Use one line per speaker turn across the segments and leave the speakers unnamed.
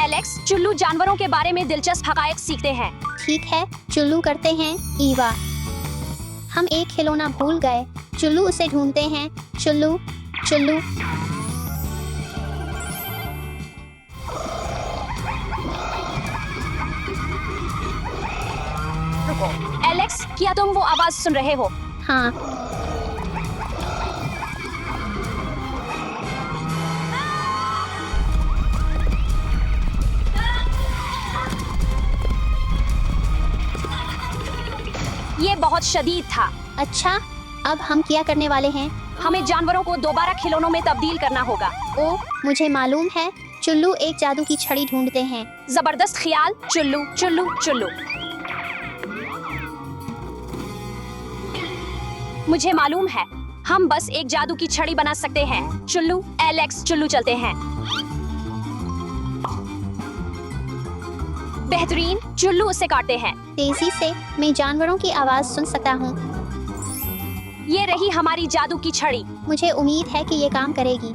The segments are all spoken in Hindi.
एलेक्स, चुल्लू जानवरों के बारे में दिलचस्प हकायक सीखते हैं।
ठीक है, चुल्लू करते हैं। ईवा, हम एक खिलौना भूल गए। चुल्लू उसे ढूंढते हैं। चुल्लू चुल्लू
रुको, एलेक्स, क्या तुम वो आवाज सुन रहे हो?
हाँ,
ये बहुत शदीद था।
अच्छा, अब हम क्या करने वाले हैं?
हमें जानवरों को दोबारा खिलौनों में तब्दील करना होगा।
ओ, मुझे मालूम है। चुल्लू एक जादू की छड़ी ढूंढते हैं।
जबरदस्त ख्याल। चुल्लू चुल्लू चुल्लू। मुझे मालूम है, हम बस एक जादू की छड़ी बना सकते हैं। चुल्लू, एलेक्स, चुल्लू चलते हैं। बेहतरीन। चुल्लू उसे काटते हैं।
तेजी से, मैं जानवरों की आवाज सुन सकता हूँ।
ये रही हमारी जादू की छड़ी।
मुझे उम्मीद है कि ये काम करेगी।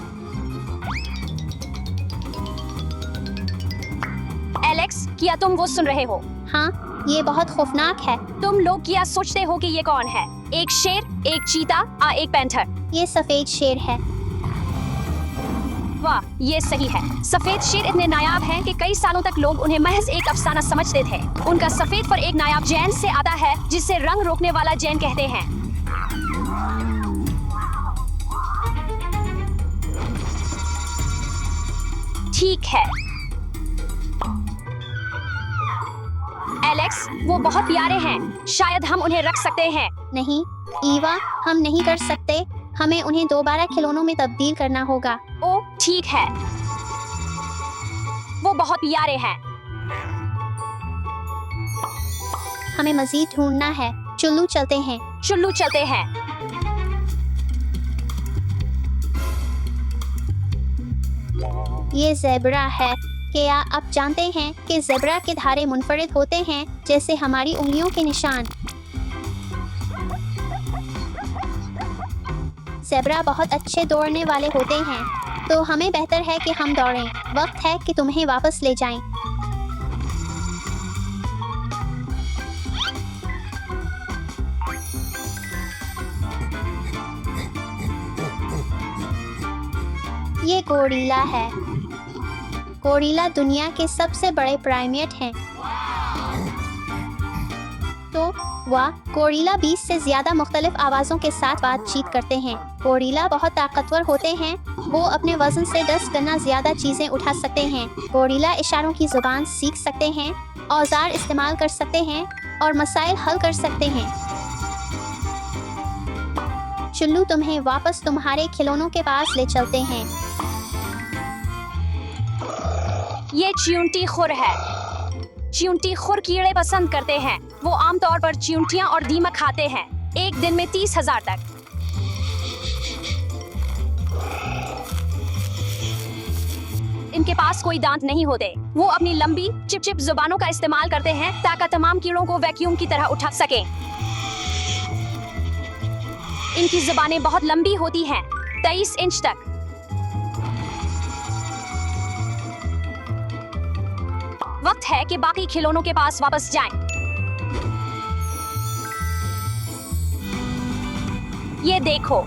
एलेक्स, क्या तुम वो सुन रहे हो?
हाँ, ये बहुत खौफनाक है।
तुम लोग क्या सोचते हो कि ये कौन है? एक शेर, एक चीता और एक पैंथर।
ये सफेद शेर है।
वाह, ये सही है। सफेद शेर इतने नायाब हैं कि कई सालों तक लोग उन्हें महज एक अफसाना समझते थे। उनका सफेद फर एक नायाब जैन से आता है, जिसे रंग रोकने वाला जैन कहते हैं। ठीक है एलेक्स, वो बहुत प्यारे हैं। शायद हम उन्हें रख सकते हैं।
नहीं, ईवा, हम नहीं कर सकते। हमें उन्हें दोबारा खिलौनों में तब्दील करना होगा।
ओ, ठीक है। वो बहुत प्यारे हैं।
हमें मजीद ढूंढना है। चुल्लू चलते हैं।
चुल्लू चलते हैं।
ये ज़ेब्रा है। क्या आप जानते हैं कि ज़ेब्रा के धारे मुनफरिद होते हैं, जैसे हमारी उंगलियों के निशान? ज़ेब्रा बहुत अच्छे दौड़ने वाले होते हैं, तो हमें बेहतर है कि हम दौड़ें। वक्त है कि तुम्हें वापस ले जाएं। ये गोरिल्ला है। गोरिल्ला दुनिया के सबसे बड़े प्राइमेट हैं। तो वाह, गोरिल्ला 20 से ज्यादा मुख्तलिफ आवाज़ों के साथ बातचीत करते हैं। गोरिल्ला बहुत ताकतवर होते हैं। वो अपने वजन से 10 गुना ज्यादा चीजें उठा सकते हैं। गोरिल्ला इशारों की जुबान सीख सकते हैं, औजार इस्तेमाल कर सकते हैं और मसाइल हल कर सकते हैं। चुल्लू तुम्हें वापस तुम्हारे खिलौनों के पास ले चलते हैं।
ये च्यूंटी खुर है। च्यूंटी खुर कीड़े पसंद करते हैं। वो आमतौर पर च्यूंटियां और दीमक खाते हैं। एक दिन में 30,000 तक। इनके पास कोई दांत नहीं होते। वो अपनी लंबी चिपचिप जुबानों का इस्तेमाल करते हैं ताकि तमाम कीड़ों को वैक्यूम की तरह उठा सकें। इनकी जुबानें बहुत लंबी होती हैं, 23 इंच तक। वक्त है कि बाकी खिलौनों के पास वापस जाएं। ये देखो,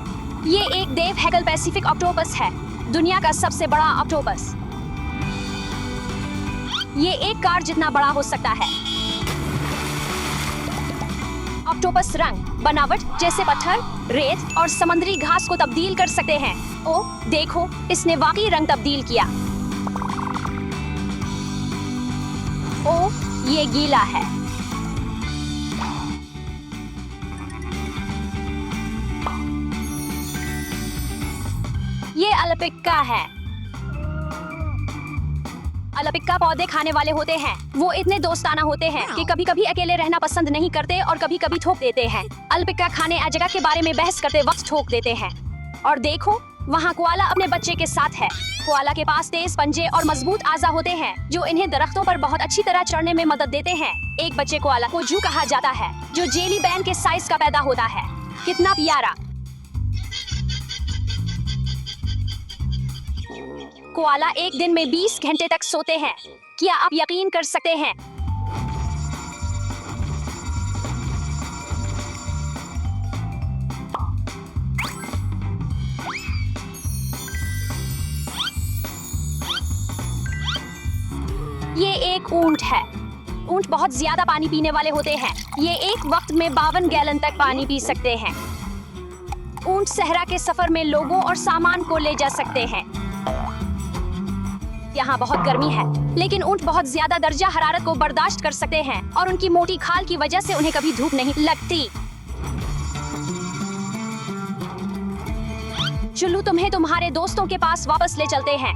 ये एक देव हैकल पैसिफिक ऑक्टोपस है, दुनिया का सबसे बड़ा ऑक्टोपस। ये एक कार जितना बड़ा हो सकता है। ऑक्टोपस रंग, बनावट जैसे पत्थर, रेत और समुद्री घास को तब्दील कर सकते हैं। ओ, देखो, इसने वाकई रंग तब्दील किया। ओ, ये गीला है। ये अलपिक्का है। अलपिक्का पौधे खाने वाले होते हैं। वो इतने दोस्ताना होते हैं कि कभी कभी अकेले रहना पसंद नहीं करते और कभी कभी थोक देते हैं। अलपिक्का खाने आ जगह के बारे में बहस करते वक्त ठोक देते हैं। और देखो, वहाँ कोआला अपने बच्चे के साथ है। कोआला के पास तेज पंजे और मजबूत आजा होते हैं जो इन्हें दरख्तों पर बहुत अच्छी तरह चढ़ने में मदद देते हैं। एक बच्चे कोआला को जू कहा जाता है, जो जेली बैन के साइज का पैदा होता है। कितना प्यारा। कोआला एक दिन में 20 घंटे तक सोते हैं। क्या आप यकीन कर सकते हैं? ये एक ऊंट है। ऊंट बहुत ज्यादा पानी पीने वाले होते हैं। ये एक वक्त में 52 गैलन तक पानी पी सकते हैं। ऊंट सहरा के सफर में लोगों और सामान को ले जा सकते हैं। यहाँ बहुत गर्मी है, लेकिन ऊंट बहुत ज्यादा दर्जा हरारत को बर्दाश्त कर सकते हैं और उनकी मोटी खाल की वजह से उन्हें कभी धूप नहीं लगती। चुल्लू तुम्हें तुम्हारे दोस्तों के पास वापस ले चलते हैं।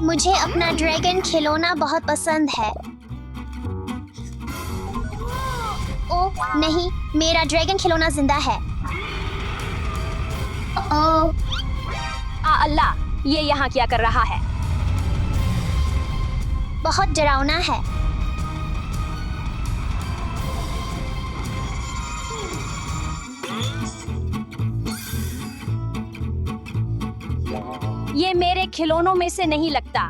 मुझे अपना ड्रैगन खिलौना बहुत पसंद है। ओह नहीं, मेरा ड्रैगन खिलौना जिंदा है। ओह
अल्लाह, ये यहाँ क्या कर रहा है?
बहुत डरावना है।
ये मेरे खिलौनों में से नहीं लगता।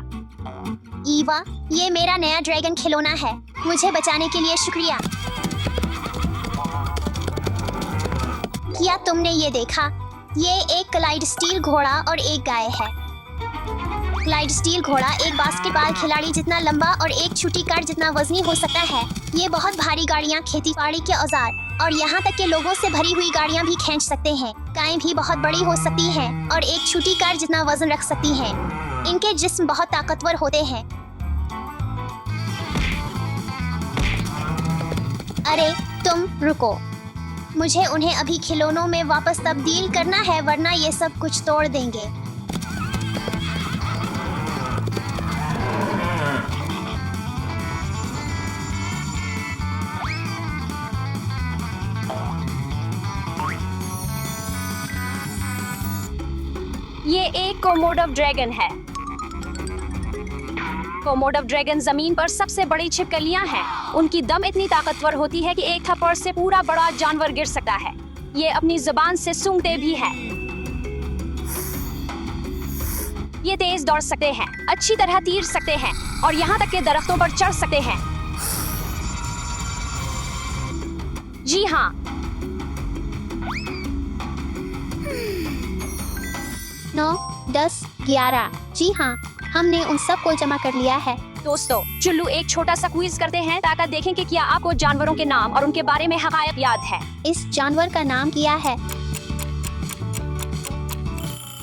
ईवा, ये मेरा नया ड्रैगन खिलौना है। मुझे बचाने के लिए शुक्रिया। क्या तुमने ये देखा? ये एक क्लाइड स्टील घोड़ा और एक गाय है। क्लाइड स्टील घोड़ा एक बास्केटबॉल खिलाड़ी जितना लंबा और एक छोटी कार जितना वजनी हो सकता है। ये बहुत भारी गाड़ियाँ, खेती बाड़ी के औजार और यहाँ तक के लोगों से भरी हुई गाड़ियाँ भी खींच सकते हैं। गायें भी बहुत बड़ी हो सकती हैं और एक छोटी कार जितना वजन रख सकती हैं। इनके जिस्म बहुत ताकतवर होते हैं। अरे तुम रुको, मुझे उन्हें अभी खिलौनों में वापस तब्दील करना है, वरना ये सब कुछ तोड़ देंगे।
ये एक कोमोडो ड्रैगन है। कोमोडो ड्रैगन जमीन पर सबसे बड़ी छिपकलियां हैं। उनकी दम इतनी ताकतवर होती है कि एक थप्पड़ से पूरा बड़ा जानवर गिर सकता है। ये अपनी जुबान से सूंघते भी हैं। ये तेज दौड़ सकते हैं, अच्छी तरह तीर सकते हैं और यहाँ तक के दरख्तों पर चढ़ सकते हैं। जी हाँ,
9, 10, 11। जी हाँ, हमने उन सब को जमा कर लिया है।
दोस्तों, चुल्लू एक छोटा सा क्विज करते हैं ताकि देखें कि क्या आपको जानवरों के नाम और उनके बारे में हकायक याद है।
इस जानवर का नाम क्या है?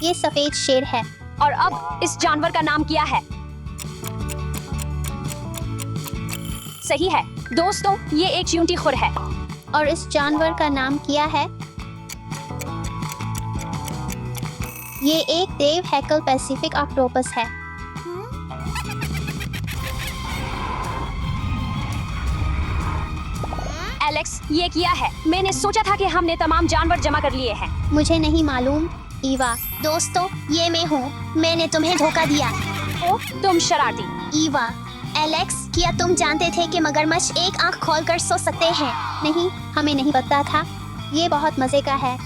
ये सफेद शेर है।
और अब इस जानवर का नाम क्या है? सही है दोस्तों, ये एक च्यूंटी खुर है।
और इस जानवर का नाम क्या है? ये एक देव हैकल पैसिफिक ऑक्टोपस है।
एलेक्स, ये किया है। मैंने सोचा था कि हमने तमाम जानवर जमा कर लिए हैं।
मुझे नहीं मालूम। ईवा, दोस्तों, ये मैं हूँ। मैंने तुम्हें धोखा दिया।
ओह, तुम शरारती।
ईवा, एलेक्स, क्या तुम जानते थे कि मगरमच्छ एक आंख खोलकर सो सकते हैं? नहीं, हमें नहीं पता था। ये बहुत मजे का है।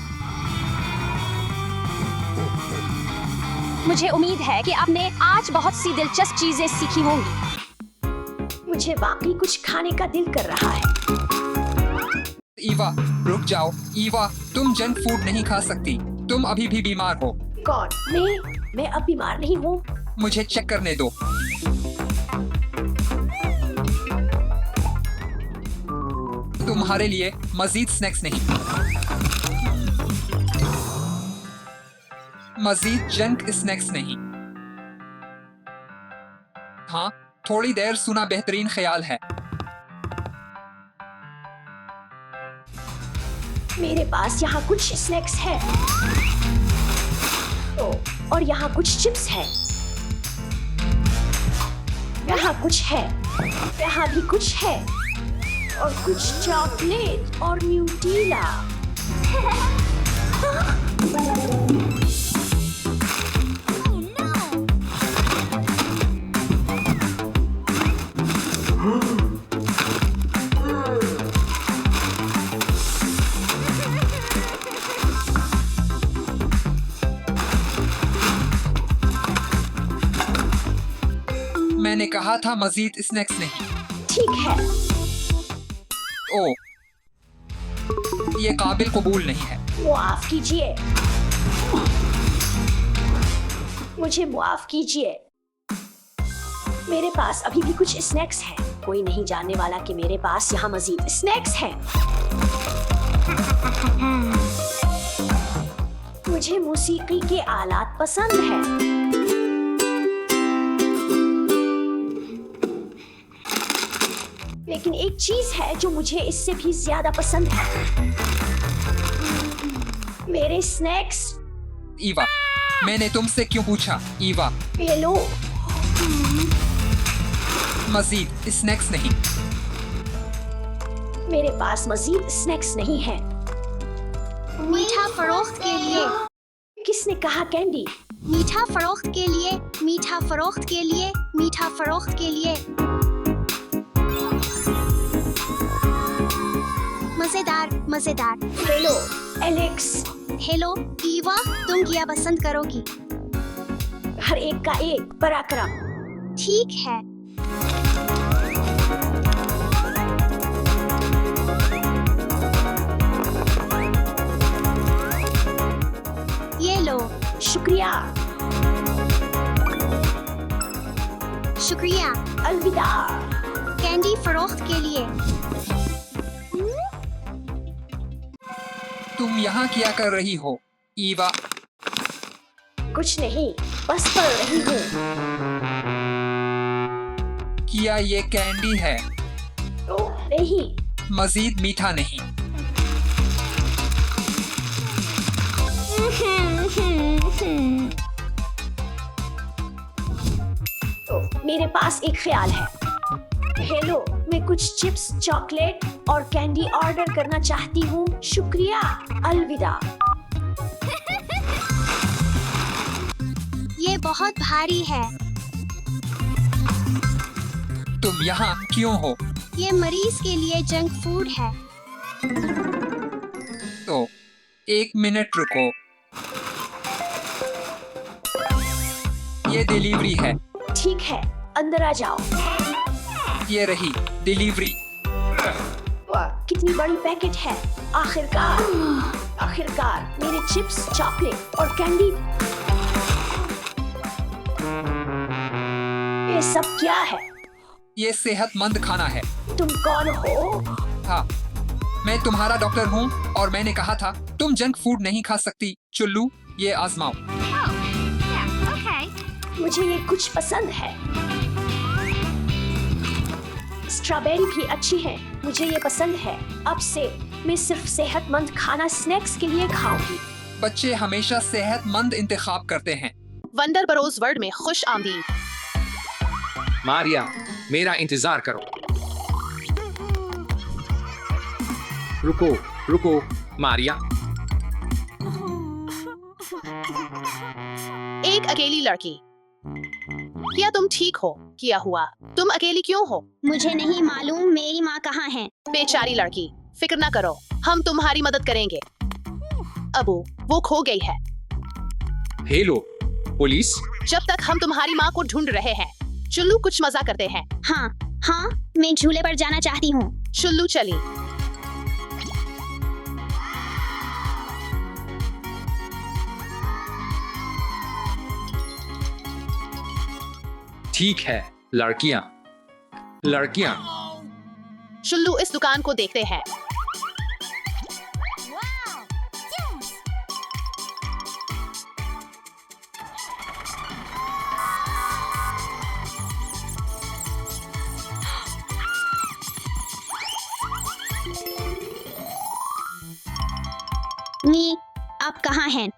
मुझे उम्मीद है कि आपने आज बहुत सी दिलचस्प चीजें सीखी होंगी। मुझे वाकई कुछ खाने का दिल कर रहा है।
ईवा, रुक जाओ। ईवा, तुम जंक फूड नहीं खा सकती। तुम अभी भी बीमार हो।
कौन? मैं अब बीमार नहीं हूँ।
मुझे चेक करने दो। तुम्हारे लिए मजीद स्नैक्स नहीं, मजीद जंक स्नैक्स नहीं। हाँ, थोड़ी देर सुना बेहतरीन ख्याल है।
मेरे पास यहाँ कुछ स्नैक्स है। और यहाँ कुछ चिप्स है। यहाँ कुछ है। यहाँ भी कुछ है। और कुछ चॉकलेट और न्यूटेला।
मैंने कहा था मजीद स्नैक्स नहीं।
ठीक है।
ओ, ये काबिल कबूल नहीं है।
मुआफ कीजिए, मुझे मुआफ कीजिए। मेरे पास अभी भी कुछ स्नैक्स हैं। कोई नहीं जानने वाला कि मेरे पास यहाँ मजीद स्नैक्स हैं। मुझे मौसीकी के आलात पसंद हैं। लेकिन एक चीज है जो मुझे इससे भी ज्यादा पसंद है, मेरे स्नैक्स।
ईवा, मैंने तुमसे क्यों पूछा? ईवा,
ये लो।
मजीद स्नैक्स नहीं।
मेरे पास मजीद स्नैक्स नहीं है।
मीठा फरोख्त के लिए,
किसने कहा कैंडी?
मीठा फरोख्त के लिए, मीठा फरोख्त के लिए, मीठा फरोख्त के लिए। मजेदार मजेदार।
Hello Alex.
हेलो ईवा, तुम क्या पसंद करोगी?
हर एक का एक पराक्रम।
ठीक है। ये लो।
शुक्रिया।
शुक्रिया।
अलविदा।
कैंडी फरोख्त के लिए।
तुम यहाँ क्या कर रही हो? ईवा,
कुछ नहीं, बस पढ़ रही हूँ।
क्या ये कैंडी है?
ओह नहीं।
मजीद मीठा नहीं।
तो मेरे पास एक ख्याल है। हेलो, मैं कुछ चिप्स, चॉकलेट और कैंडी ऑर्डर करना चाहती हूँ। शुक्रिया। अलविदा।
ये बहुत भारी है।
तुम यहाँ क्यों हो?
ये मरीज के लिए जंक फूड है।
तो 1 मिनट रुको। ये डिलीवरी है।
ठीक है, अंदर आ जाओ।
ये रही डिलीवरी।
वाह, कितनी बड़ी पैकेट है। आखिरकार मेरे चिप्स, चॉकलेट और कैंडी। ये सब क्या है?
ये सेहतमंद खाना है।
तुम कौन हो?
हाँ, मैं तुम्हारा डॉक्टर हूँ और मैंने कहा था तुम जंक फूड नहीं खा सकती। चुल्लू, ये आजमाओ।
मुझे ये कुछ पसंद है। स्ट्रॉबेरी भी अच्छी है। मुझे ये पसंद है। अब से मैं सिर्फ सेहतमंद खाना स्नैक्स के लिए खाऊंगी।
बच्चे हमेशा सेहतमंद इंतखाब करते हैं।
वंडर बरोज वर्ल्ड में खुश आमदीद।
मारिया, मेरा इंतजार करो। रुको रुको मारिया।
एक अकेली लड़की। क्या तुम ठीक हो? क्या हुआ? तुम अकेली क्यों हो?
मुझे नहीं मालूम मेरी माँ कहाँ है।
बेचारी लड़की, फिक्र ना करो, हम तुम्हारी मदद करेंगे। अबू, वो खो गई है।
Hello police.
जब तक हम तुम्हारी माँ को ढूंढ रहे हैं, चुल्लू कुछ मजा करते हैं।
हाँ हाँ, मैं झूले पर जाना चाहती हूँ।
चुल्लू चली।
ठीक है लड़कियाँ।
चुल्लू इस दुकान को देखते हैं।
मी, आप कहाँ हैं?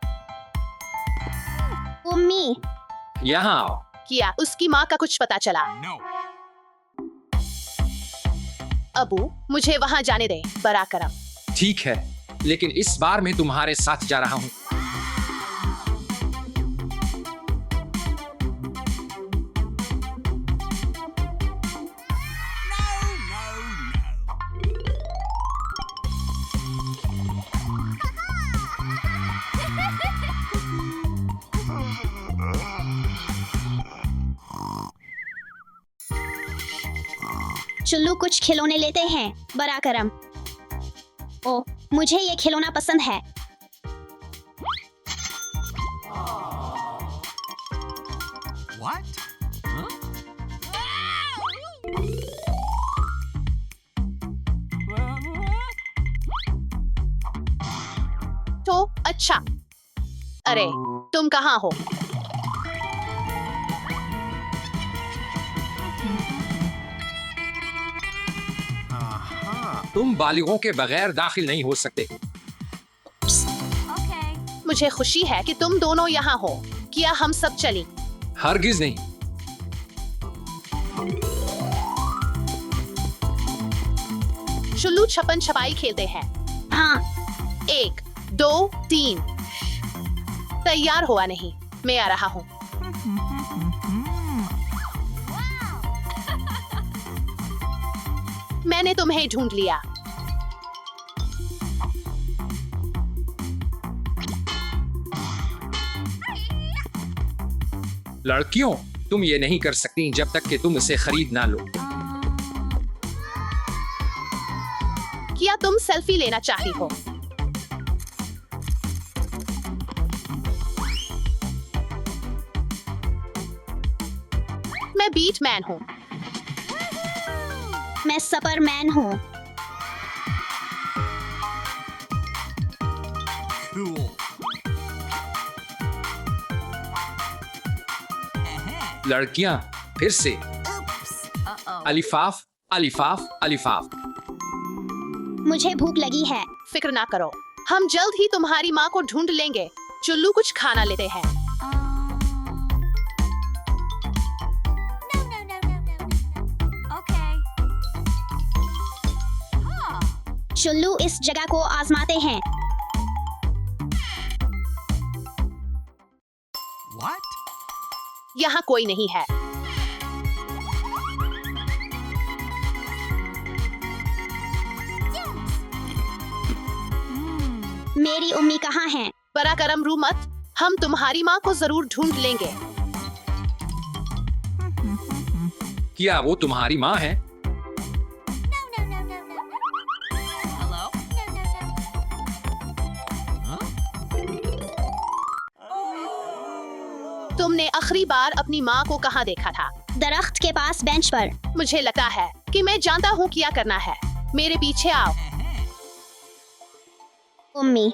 उम्मी,
यहाँ आओ।
किया उसकी माँ का कुछ पता चला। अबू, मुझे वहाँ जाने दे। पराक्रम।
ठीक है, लेकिन इस बार मैं तुम्हारे साथ जा रहा हूँ।
चुल्लू कुछ खिलौने लेते हैं। बड़ा करम। ओह, मुझे ये खिलौना पसंद है।
तो अच्छा। अरे तुम कहाँ हो?
तुम बालिगों के बगैर दाखिल नहीं हो सकते।
मुझे खुशी है कि तुम दोनों यहाँ हो। क्या हम सब चलें?
हरगिज नहीं।
चुल्लू छपन छपाई खेलते हैं।
हाँ,
1, 2, 3। तैयार हुआ नहीं? मैं आ रहा हूँ। मैंने तुम्हें ढूंढ लिया।
लड़कियों, तुम ये नहीं कर सकती जब तक कि तुम इसे खरीद ना लो।
क्या तुम सेल्फी लेना चाहती हो? मैं बीटमैन हूँ।
मैं सुपरमैन हूँ।
लड़कियां, फिर से। अलिफाफ, अलिफाफ, अलिफाफ।
मुझे भूख लगी है।
फिक्र ना करो, हम जल्द ही तुम्हारी माँ को ढूंढ लेंगे। चुल्लू कुछ खाना लेते हैं।
चुल्लू इस जगह को आजमाते हैं।
यहाँ कोई नहीं है।
मेरी उम्मी कहाँ है?
बड़ा करम रू मत, हम तुम्हारी माँ को जरूर ढूंढ लेंगे।
क्या वो तुम्हारी माँ है?
तुमने आखिरी बार अपनी माँ को कहाँ देखा था?
दरख्त के पास बेंच पर।
मुझे लगता है कि मैं जानता हूँ क्या करना है। मेरे पीछे आओ।
उम्मी।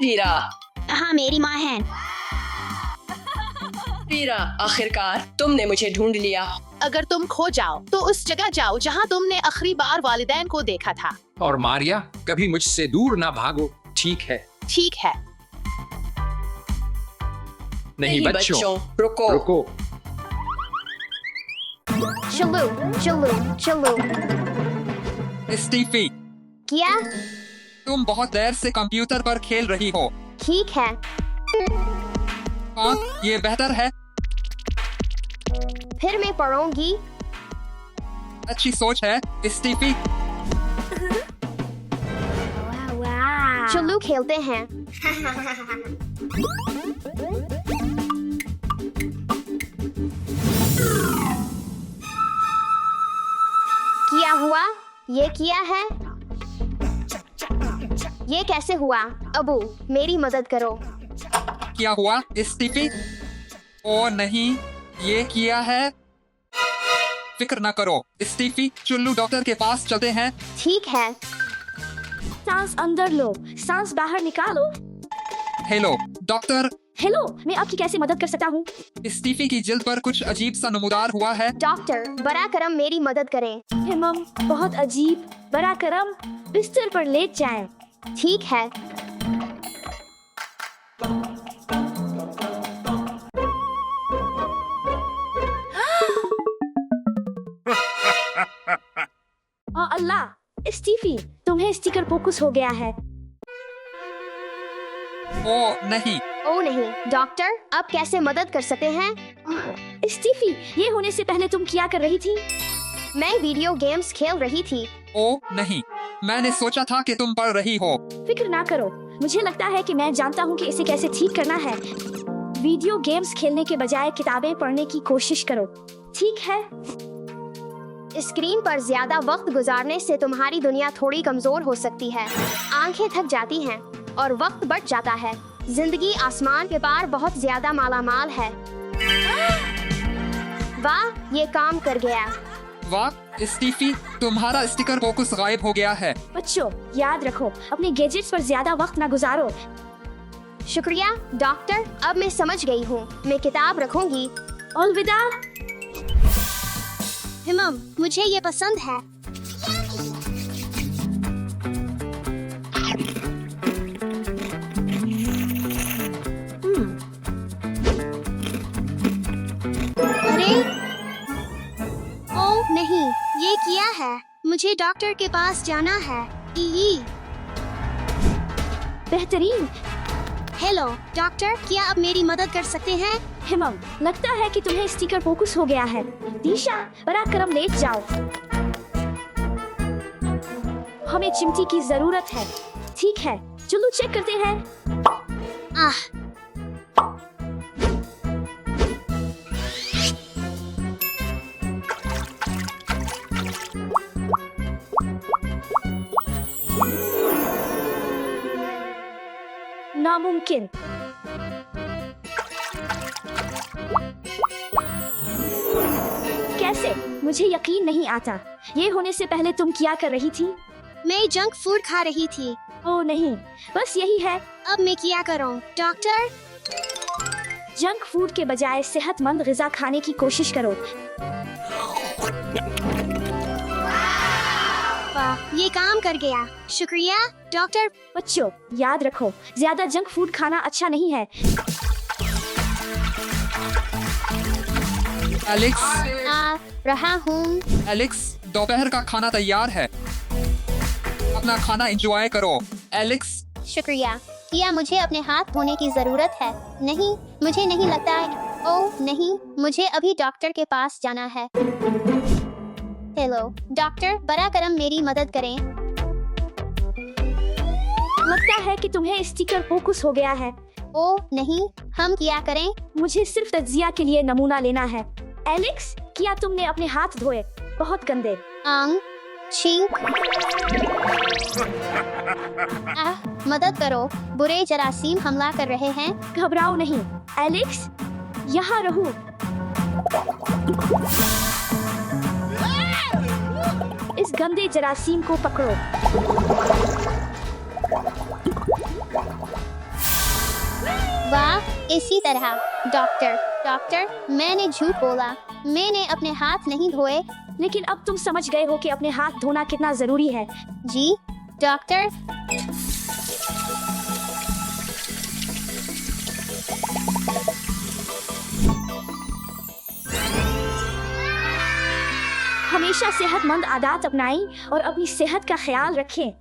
वीरा,
हाँ, मेरी माँ है।
वीरा, आखिरकार तुमने मुझे ढूंढ लिया।
अगर तुम खो जाओ तो उस जगह जाओ जहाँ तुमने आखिरी बार वालिदैन को देखा था।
और मारिया, कभी मुझसे दूर ना भागो, ठीक है?
ठीक है।
नहीं बच्चों,
रुको।
रुको।
चुल्लू, चुल्लू, चुल्लू।
स्टीफी,
क्या?
तुम बहुत देर से कंप्यूटर पर खेल रही हो।
ठीक है।
हाँ, ये बेहतर है।
फिर मैं पढ़ूंगी।
अच्छी सोच है, स्टीफी।
चुल्लू खेलते हैं। क्या हुआ? ये किया है? ये कैसे हुआ? अबू, मेरी मदद करो।
क्या हुआ स्टीफी? ओ नहीं, ये किया है। फिक्र ना करो स्टीफी, चुल्लू डॉक्टर के पास चलते हैं।
ठीक है।
सांस अंदर लो, सांस बाहर निकालो।
हेलो डॉक्टर,
हेलो, मैं आपकी कैसे मदद कर सकता हूँ?
स्टीफी की जिल्द पर कुछ अजीब सा नमूदार हुआ है।
डॉक्टर, बड़ा करम मेरी मदद करें।
हिमम, बहुत अजीब। बड़ा करम, बिस्तर पर लेट जाएं।
ठीक है।
अल्लाह, स्टीफी, तुम्हें स्टिकर फोकस हो गया है।
ओ नहीं,
ओ नहीं, डॉक्टर, अब कैसे मदद कर सकते हैं?
स्टीफी, ये होने से पहले तुम क्या कर रही थी?
मैं वीडियो गेम्स खेल रही थी।
ओ नहीं, मैंने सोचा था कि तुम पढ़ रही हो।
फिक्र ना करो, मुझे लगता है कि मैं जानता हूँ कि इसे कैसे ठीक करना है। वीडियो गेम्स खेलने के बजाय किताबें पढ़ने की कोशिश करो, ठीक है?
स्क्रीन पर ज्यादा वक्त गुजारने से तुम्हारी दुनिया थोड़ी कमजोर हो सकती है। आंखें थक जाती हैं और वक्त बढ़ जाता है। जिंदगी आसमान के पार बहुत ज्यादा मालामाल है। वाह, ये काम कर गया।
वाह स्टीफी, तुम्हारा स्टिकर फोकस गायब हो गया है।
बच्चों, याद रखो, अपने गैजेट्स पर ज्यादा वक्त ना गुजारो।
शुक्रिया डॉक्टर, अब मैं समझ गई हूँ। मैं किताब रखूंगी।
अलविदा।
हिमम, मुझे ये पसंद है। अरे ओह नहीं, ये किया है। मुझे डॉक्टर के पास जाना है। ई
बेहतरीन।
हेलो डॉक्टर, क्या आप मेरी मदद कर सकते हैं?
हिमम, लगता है कि तुम्हें स्टिकर फोकस हो गया है। दिशा, पराक्रम लेट जाओ। हमें चिमटी की जरूरत है। ठीक है, चलो चेक करते हैं।
आह,
नामुमकिन। कैसे? मुझे यकीन नहीं आता। ये होने से पहले तुम क्या कर रही थी?
मैं जंक फूड खा रही थी।
ओह नहीं, बस यही है।
अब मैं क्या करूं? डॉक्टर,
जंक फूड के बजाय सेहतमंद ग़िज़ा खाने की कोशिश करो।
वाह, ये काम कर गया। शुक्रिया डॉक्टर।
बच्चों, याद रखो, ज्यादा जंक फूड खाना अच्छा नहीं है।
एलेक्स,
आ रहा हूँ।
एलेक्स, दोपहर का खाना तैयार है। अपना खाना एंजॉय करो। एलेक्स,
शुक्रिया। क्या मुझे अपने हाथ धोने की जरूरत है? नहीं, मुझे नहीं लगता है। ओह नहीं, मुझे अभी डॉक्टर के पास जाना है। हेलो डॉक्टर, बड़ा करम मेरी मदद करें।
लगता है कि तुम्हें स्टिकर फोकस हो गया है।
ओह नहीं, हम क्या करें?
मुझे सिर्फ तज्जिया के लिए नमूना लेना है। एलेक्स, क्या तुमने अपने हाथ धोए? बहुत गंदे।
आंग छींक। मदद करो, बुरे जरासीम हमला कर रहे हैं।
घबराओ नहीं। एलेक्स, यहाँ रहो। इस गंदे जरासीम को पकड़ो।
वाह, इसी तरह। डॉक्टर, मैंने झूठ बोला। मैंने अपने हाथ नहीं धोए।
लेकिन अब तुम समझ गए हो कि अपने हाथ धोना कितना जरूरी है।
जी डॉक्टर।
हमेशा सेहतमंद आदत अपनाएं और अपनी सेहत का ख्याल रखें।